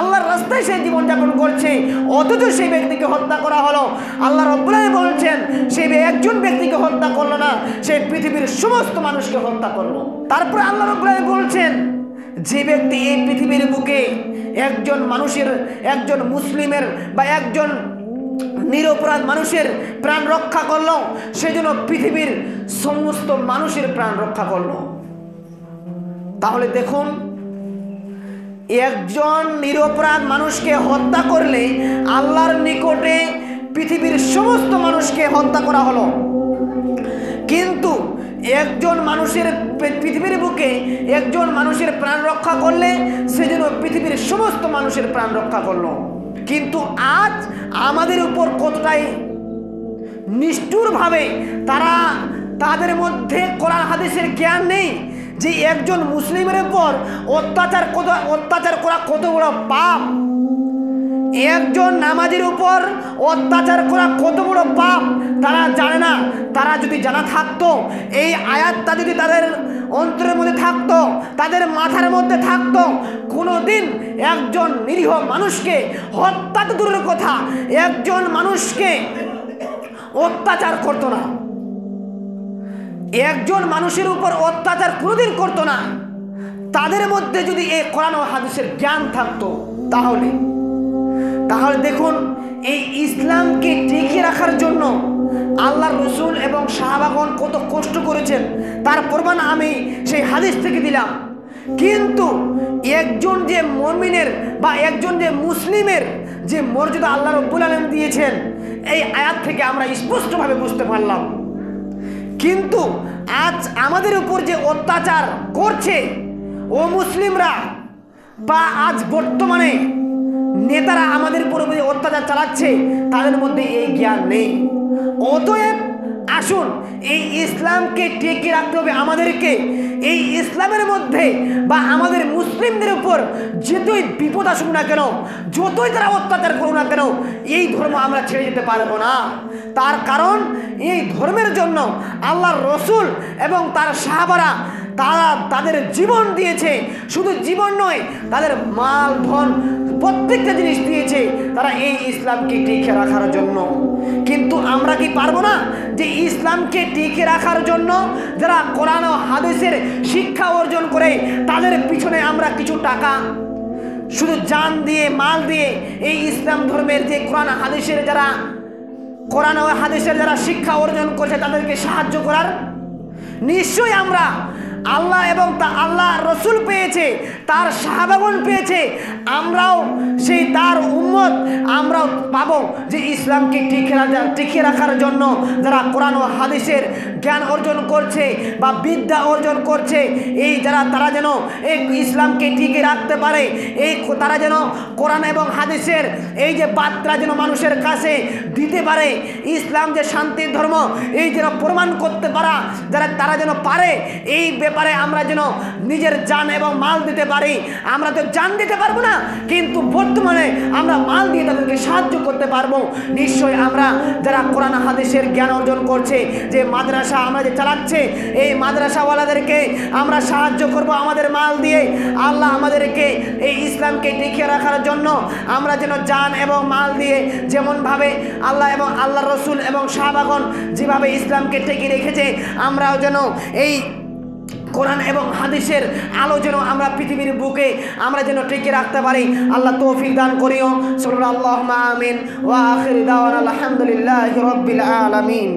আল্লাহর রাস্তায় সে জীবনযাপন করছে, অথচ সেই ব্যক্তিকে হত্যা করা হলো। আল্লাহ রাব্বুল আলামিন বলছেন সে একজন ব্যক্তিকে হত্যা করলো না, সে পৃথিবীর সমস্ত মানুষকে হত্যা করলো। তারপরে আল্লাহ রাব্বুল আলামিন বলছেন যে ব্যক্তি এই পৃথিবীর বুকে একজন মানুষের, একজন মুসলিমের বা একজন নিরপরাধ মানুষের প্রাণ রক্ষা করলো, সেজন্য পৃথিবীর সমস্ত মানুষের প্রাণ রক্ষা করলো। তাহলে দেখুন, একজন নিরপরাধ মানুষকে হত্যা করলে আল্লাহর নিকটে পৃথিবীর সমস্ত মানুষকে হত্যা করা হলো, কিন্তু একজন মানুষের পৃথিবীর বুকে একজন মানুষের প্রাণ রক্ষা করলে সেজন্য পৃথিবীর সমস্ত মানুষের প্রাণ রক্ষা করলো। কিন্তু আজ আমাদের উপর কতটাই নিষ্ঠুরভাবে তাদের মধ্যে কোরআন হাদিসের জ্ঞান নেই যে একজন মুসলিমের উপর অত্যাচার করা কত বড় পাপ, একজন নামাজের উপর অত্যাচার করা কত বড় পাপ তারা জানে না। তারা যদি জানা থাকতো, এই আয়াতটা যদি তাদের অন্তরের মধ্যে থাকতো, তাদের মাথার মধ্যে থাকতো, কোনোদিন একজন নিরীহ মানুষকে হত্যা তো দূরের কথা, একজন মানুষকে অত্যাচার করতো না, একজন মানুষের উপর অত্যাচার কোনোদিন করতো না। তাদের মধ্যে যদি এই কোরআন ও হাদিসের জ্ঞান থাকতো, তাহলে দেখুন, এই ইসলামকে টিকিয়ে রাখার জন্য আল্লাহর রাসূল এবং সাহাবাগণ কত কষ্ট করেছেন, তার প্রমাণ আমি সেই হাদিস থেকে দিলাম। কিন্তু একজন যে মুমিনের বা একজন যে মুসলিমের যে মর্যাদা আল্লাহ রাব্বুল আলামিন দিয়েছেন, এই আয়াত থেকে আমরা স্পষ্টভাবে বুঝতে পারলাম। কিন্তু আজ আমাদের উপর যে অত্যাচার করছে ও মুসলিমরা, বা আজ বর্তমানে নেতারা আমাদের উপর অত্যাচার চালাচ্ছে, তাদের মধ্যে এই জ্ঞান নেই। অতএব আসুন, এই ইসলামকে টিকিয়ে রাখতে হবে আমাদেরকে। এই ইসলামের মধ্যে বা আমাদের মুসলিমদের উপর যতই বিপদ আসুক না কেন, যতই তারা অত্যাচার করুক না কেন, এই ধর্ম আমরা ছেড়ে যেতে পারবো না। তার কারণ এই ধর্মের জন্য আল্লাহর রাসূল এবং তার সাহাবারা তাদের জীবন দিয়েছে। শুধু জীবন নয়, তাদের মাল ধন প্রত্যেকটা জিনিস দিয়েছে তারা এই ইসলামকে টিকিয়ে রাখার জন্য। কিন্তু আমরা কি পারবো না যে ইসলামকে টিকিয়ে রাখার জন্য যারা কোরআন ও হাদিসের শিক্ষা অর্জন করে তাদের পিছনে আমরা কিছু টাকা শুধু জান দিয়ে, মাল দিয়ে এই ইসলাম ধর্মের যে কোরআন ও হাদিসের যারা শিক্ষা অর্জন করছে তাদেরকে সাহায্য করার? নিশ্চয়ই আমরা আল্লাহ এবং আল্লাহ রসুল পেয়েছে, তার সাহাবাগণ পেয়েছে, আমরাও সেই তার উম্মত আমরাও পাবো যে ইসলামকে টিকিয়ে রাখার জন্য যারা কোরআন ও হাদিসের জ্ঞান অর্জন করছে বা বিদ্যা অর্জন করছে, তারা যেন এই ইসলামকে টিকিয়ে রাখতে পারে, তারা যেন কোরআন এবং হাদিসের এই যে বার্তা যেন মানুষের কাছে দিতে পারে, ইসলাম যে শান্তির ধর্ম এই যেন প্রমাণ করতে পারা তারা যেন পারে। এই ব্যাপারে আমরা যেন নিজের জান এবং মাল দিতে পারি। আমরা তো জান দিতে পারবো না, কিন্তু বর্তমানে আমরা মাল দিয়ে তাদেরকে সাহায্য করতে পারবো। নিশ্চয়ই আমরা যারা কোরআন হাদিসের জ্ঞান অর্জন করছে, যে মাদ্রাসা আমরা যে চালাচ্ছে, এই মাদ্রাসাওয়ালাদেরকে আমরা সাহায্য করব আমাদের মাল দিয়ে। আল্লাহ আমাদেরকে এই ইসলামকে টিকিয়ে রাখার জন্য আমরা যেন জান এবং মাল দিয়ে, যেমনভাবে আল্লাহ এবং আল্লাহ রসুল এবং সাহাবাগণ যেভাবে ইসলামকে টিকিয়ে রেখেছে, আমরাও যেন এই কোরআন এবং হাদিসের আলো যেন আমরা পৃথিবীর বুকে আমরা যেন টিকিয়ে রাখতে পারি। আল্লাহ তৌফিক দান করিও। সাল্লাল্লাহু আমিন ওয়া আখির দাওয়ানা আলহামদুলিল্লাহি রাব্বিল আলামিন।